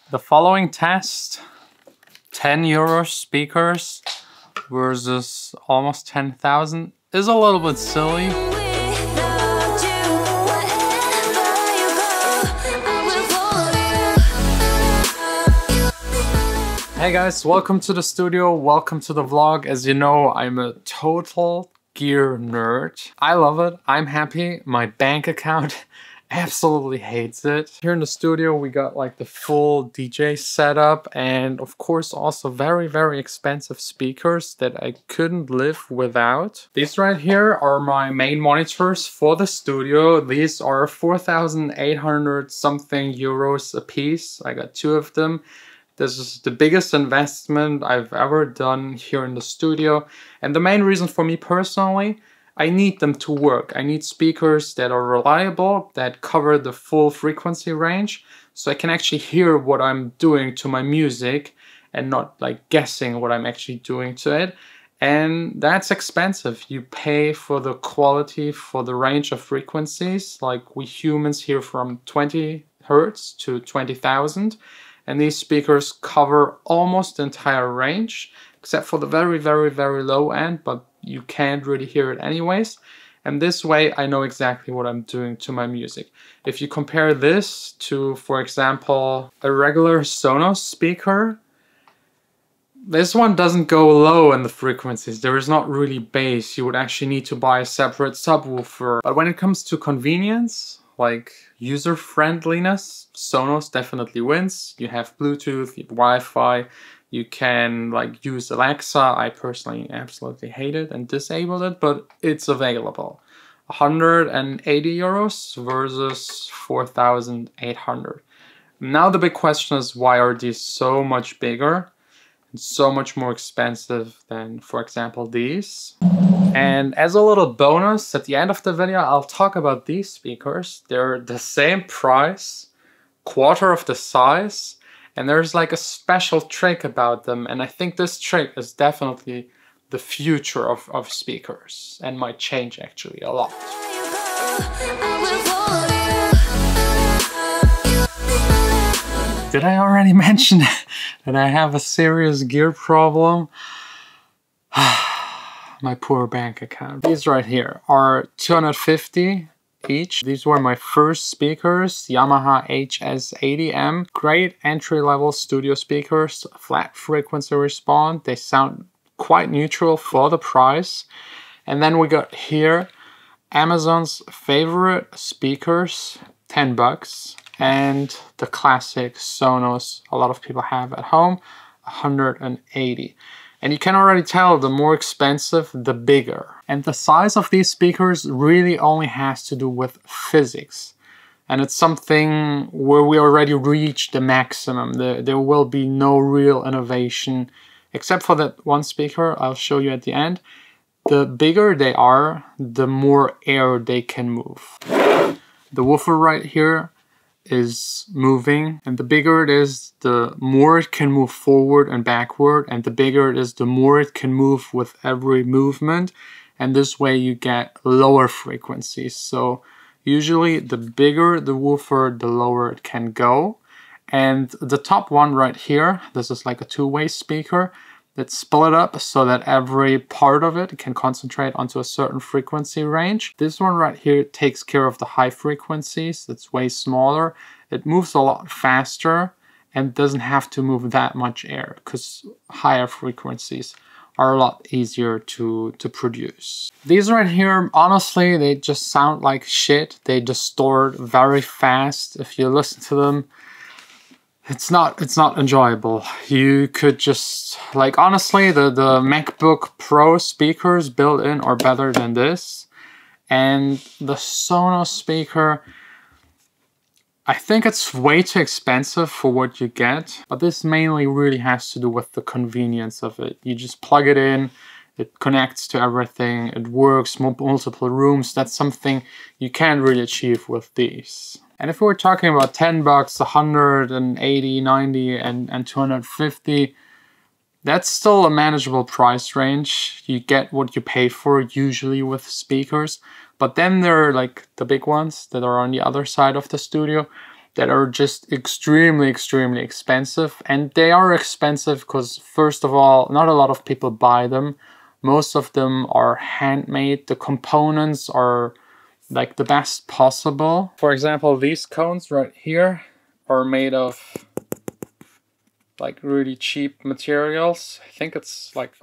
The following test, 10 euro speakers versus almost 10,000, is a little bit silly. Hey guys, welcome to the studio, welcome to the vlog. As you know, I'm a total gear nerd. I love it, I'm happy. My bank account absolutely hates it. Here in the studio we got like the full DJ setup and of course also very expensive speakers that I couldn't live without. These right here are my main monitors for the studio. These are 4,800 something euros a piece. I got two of them. This is the biggest investment I've ever done here in the studio. And the main reason for me personally, I need them to work. I need speakers that are reliable, that cover the full frequency range, so I can actually hear what I'm doing to my music and not like guessing what I'm actually doing to it. And that's expensive. You pay for the quality, for the range of frequencies. Like we humans hear from 20 Hertz to 20,000. And these speakers cover almost the entire range, except for the very low end, but you can't really hear it anyways. And this way I know exactly what I'm doing to my music. If you compare this to, for example, a regular Sonos speaker, this one doesn't go low in the frequencies. There is not really bass. You would actually need to buy a separate subwoofer. But when it comes to convenience, like user-friendliness, Sonos definitely wins. You have Bluetooth, you have Wi-Fi, you can like use Alexa. I personally absolutely hate it and disabled it, but it's available. 180 euros versus 4,800. Now the big question is, why are these so much bigger and so much more expensive than, for example, these? And as a little bonus, at the end of the video, I'll talk about these speakers. They're the same price, quarter of the size, and there's like a special trick about them. And I think this trick is definitely the future of speakers and might change actually a lot. Did I already mention that I have a serious gear problem? My poor bank account. These right here are 250 each. These were my first speakers, Yamaha HS80M. Great entry-level studio speakers, flat frequency response. They sound quite neutral for the price. And then we got here Amazon's favorite speakers, 10 bucks. And the classic Sonos a lot of people have at home, 180. And you can already tell the more expensive, the bigger. And the size of these speakers really only has to do with physics. And it's something where we already reached the maximum. There will be no real innovation, except for that one speaker I'll show you at the end. The bigger they are, the more air they can move. The woofer right here is moving, and the bigger it is, the more it can move forward and backward, and the bigger it is, the more it can move with every movement, and this way you get lower frequencies. So usually the bigger the woofer, the lower it can go. And the top one right here, this is like a two-way speaker that's split up so that every part of it can concentrate onto a certain frequency range. This one right here takes care of the high frequencies. It's way smaller. It moves a lot faster and doesn't have to move that much air because higher frequencies are a lot easier to produce. These right here, honestly, they just sound like shit. They distort very fast. If you listen to them, it's not enjoyable. You could just, like, honestly, the MacBook Pro speakers built in are better than this. And the Sonos speaker, I think it's way too expensive for what you get. But this mainly really has to do with the convenience of it. You just plug it in, it connects to everything, it works, multiple rooms. That's something you can't really achieve with these. And if we're talking about 10 bucks, 180, 90, and 250, that's still a manageable price range. You get what you pay for usually with speakers. But then there are like the big ones that are on the other side of the studio. that are just extremely, extremely expensive. And they are expensive because, first of all, not a lot of people buy them. Most of them are handmade. The components are like the best possible. For example, these cones right here are made of like really cheap materials. I think it's like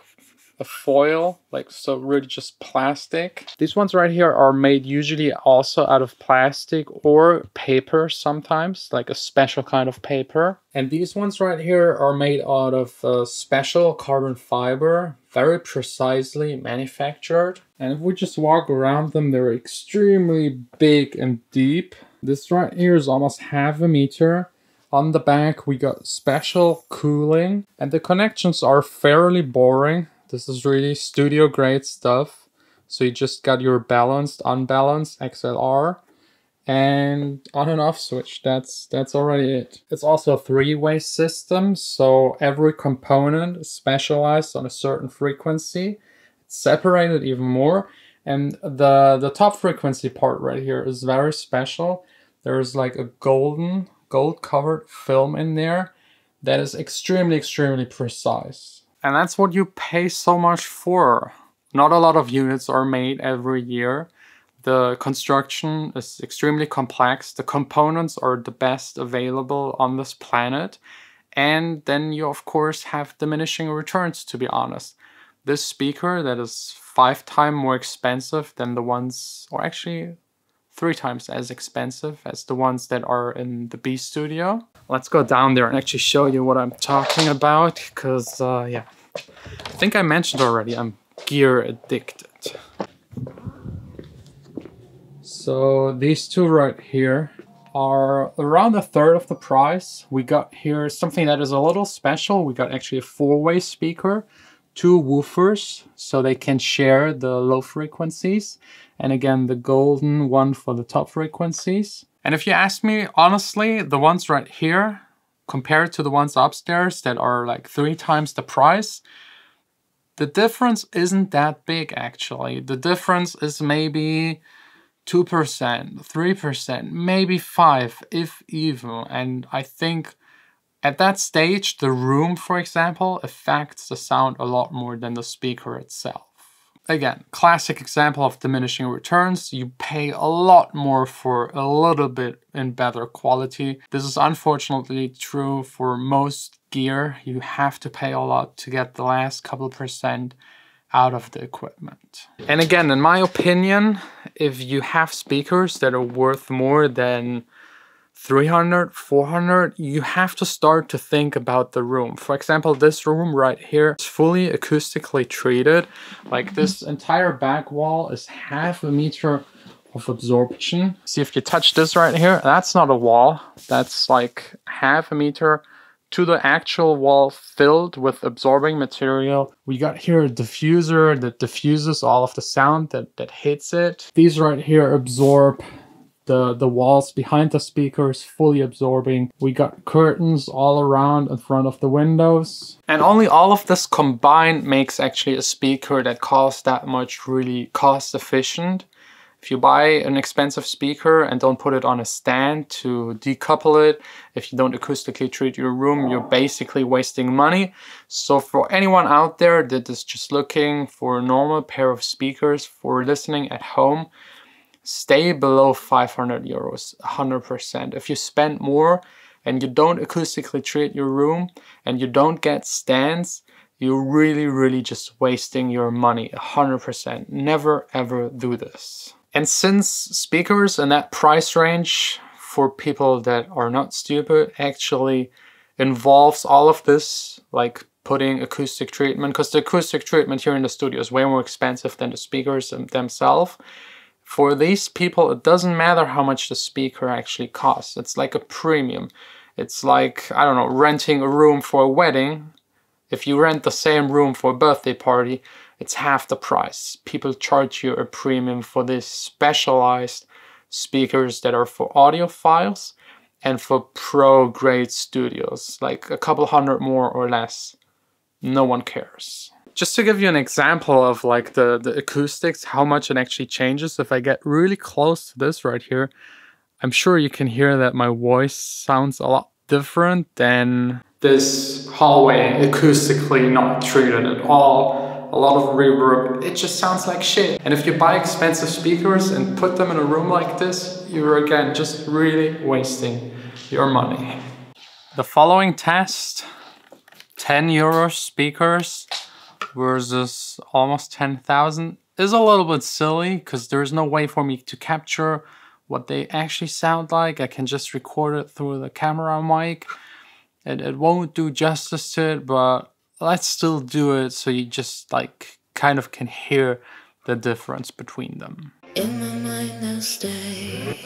a foil, like, so really just plastic. These ones right here are made usually also out of plastic or paper sometimes, like a special kind of paper. And these ones right here are made out of special carbon fiber, very precisely manufactured. And if we just walk around them, they're extremely big and deep. This right here is almost 1/2 meter. On the back, we got special cooling, and the connections are fairly boring. This is really studio grade stuff. So you just got your balanced, unbalanced XLR and on and off switch. That's already it. It's also a 3-way system, so every component is specialized on a certain frequency. It's separated even more, and the top frequency part right here is very special. There's like a gold covered film in there that is extremely, extremely precise. And that's what you pay so much for. Not a lot of units are made every year. The construction is extremely complex. The components are the best available on this planet. And then you, of course, have diminishing returns, to be honest. This speaker that is 5 times more expensive than the ones, or actually 3 times as expensive as the ones that are in the B studio. Let's go down there and actually show you what I'm talking about, because yeah, I think I mentioned already, I'm gear addicted. So these two right here are around 1/3 of the price. We got here something that is a little special. We got actually a 4-way speaker, 2 woofers, so they can share the low frequencies. And again, the golden one for the top frequencies. And if you ask me, honestly, the ones right here, compared to the ones upstairs that are like 3 times the price, the difference isn't that big actually. The difference is maybe 2%, 3%, maybe 5%, if even. And I think at that stage, the room, for example, affects the sound a lot more than the speaker itself. Again, classic example of diminishing returns. You pay a lot more for a little bit in better quality. This is unfortunately true for most gear. You have to pay a lot to get the last couple percent out of the equipment. And again, in my opinion, if you have speakers that are worth more than 300, 400, you have to start to think about the room. For example, this room right here is fully acoustically treated. Like, this entire back wall is 1/2 meter of absorption. See, if you touch this right here, that's not a wall. That's like 1/2 meter to the actual wall filled with absorbing material. We got here a diffuser that diffuses all of the sound that hits it. These right here absorb the walls behind the speakers, fully absorbing. We got curtains all around in front of the windows. And only all of this combined makes actually a speaker that costs that much really cost efficient. If you buy an expensive speaker and don't put it on a stand to decouple it, if you don't acoustically treat your room, you're basically wasting money. So for anyone out there that is just looking for a normal pair of speakers for listening at home, stay below 500 euros, 100%. If you spend more and you don't acoustically treat your room and you don't get stands, you're really just wasting your money, 100%. Never ever do this. And since speakers in that price range, for people that are not stupid, actually involves all of this, like putting acoustic treatment, because the acoustic treatment here in the studio is way more expensive than the speakers themselves. For these people, it doesn't matter how much the speaker actually costs. It's like a premium. It's like, I don't know, renting a room for a wedding. If you rent the same room for a birthday party, it's half the price. People charge you a premium for these specialized speakers that are for audiophiles and for pro-grade studios, like a couple hundred more or less. No one cares. Just to give you an example of like the acoustics, how much it actually changes. If I get really close to this right here, I'm sure you can hear that my voice sounds a lot different than this hallway, acoustically not treated at all. A lot of reverb, it just sounds like shit. And if you buy expensive speakers and put them in a room like this, you're again just really wasting your money. The following test, 10 euro speakers versus almost 10,000, is a little bit silly because there's no way for me to capture what they actually sound like. I can just record it through the camera mic. It won't do justice to it, but let's still do it so you just like kind of can hear the difference between them. In my mind I'll stay.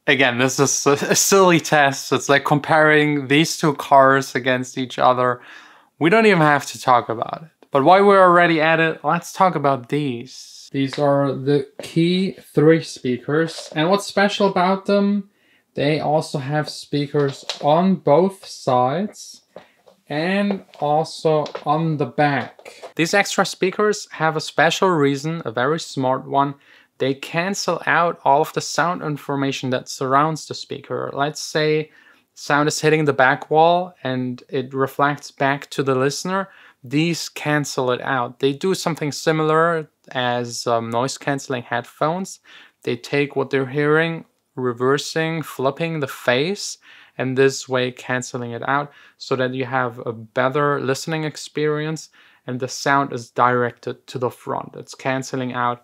Again, this is a silly test. It's like comparing these two cars against each other. We don't even have to talk about it. But while we're already at it, let's talk about these. These are the Key 3 speakers. And what's special about them, they also have speakers on both sides and also on the back. These extra speakers have a special reason, a very smart one. They cancel out all of the sound information that surrounds the speaker. Let's say sound is hitting the back wall and it reflects back to the listener. These cancel it out. They do something similar as noise cancelling headphones. They take what they're hearing, reversing, flipping the phase, and this way cancelling it out so that you have a better listening experience and the sound is directed to the front. It's cancelling out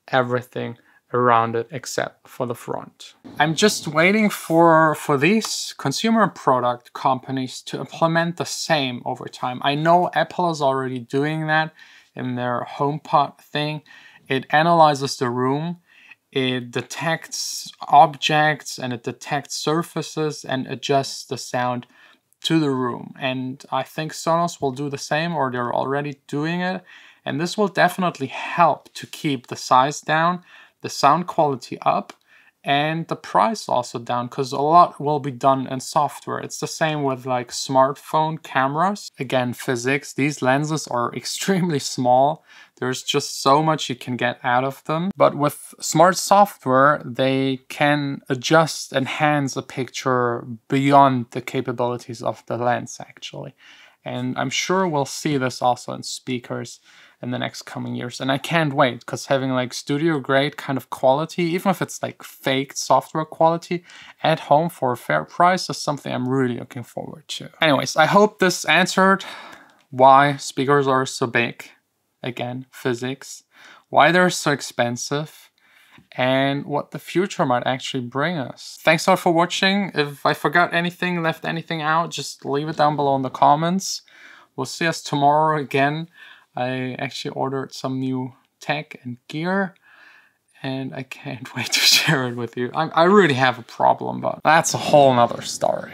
everything around it except for the front. I'm just waiting for these consumer product companies to implement the same over time. I know Apple is already doing that in their HomePod thing. It analyzes the room, it detects objects and it detects surfaces and adjusts the sound to the room. And I think Sonos will do the same, or they're already doing it. And this will definitely help to keep the size down, the sound quality up, and the price also down, because a lot will be done in software. It's the same with like smartphone cameras. Again, physics, these lenses are extremely small. There's just so much you can get out of them. But with smart software, they can adjust, enhance a picture beyond the capabilities of the lens actually. And I'm sure we'll see this also in speakers in the next coming years. And I can't wait, because having like studio grade kind of quality, even if it's like faked software quality at home for a fair price, is something I'm really looking forward to. Anyways, I hope this answered why speakers are so big. Again, physics. Why they're so expensive. And what the future might actually bring us. Thanks a lot for watching. If I forgot anything, left anything out, just leave it down below in the comments. We'll see us tomorrow again. I actually ordered some new tech and gear and I can't wait to share it with you. I really have a problem, but that's a whole nother story.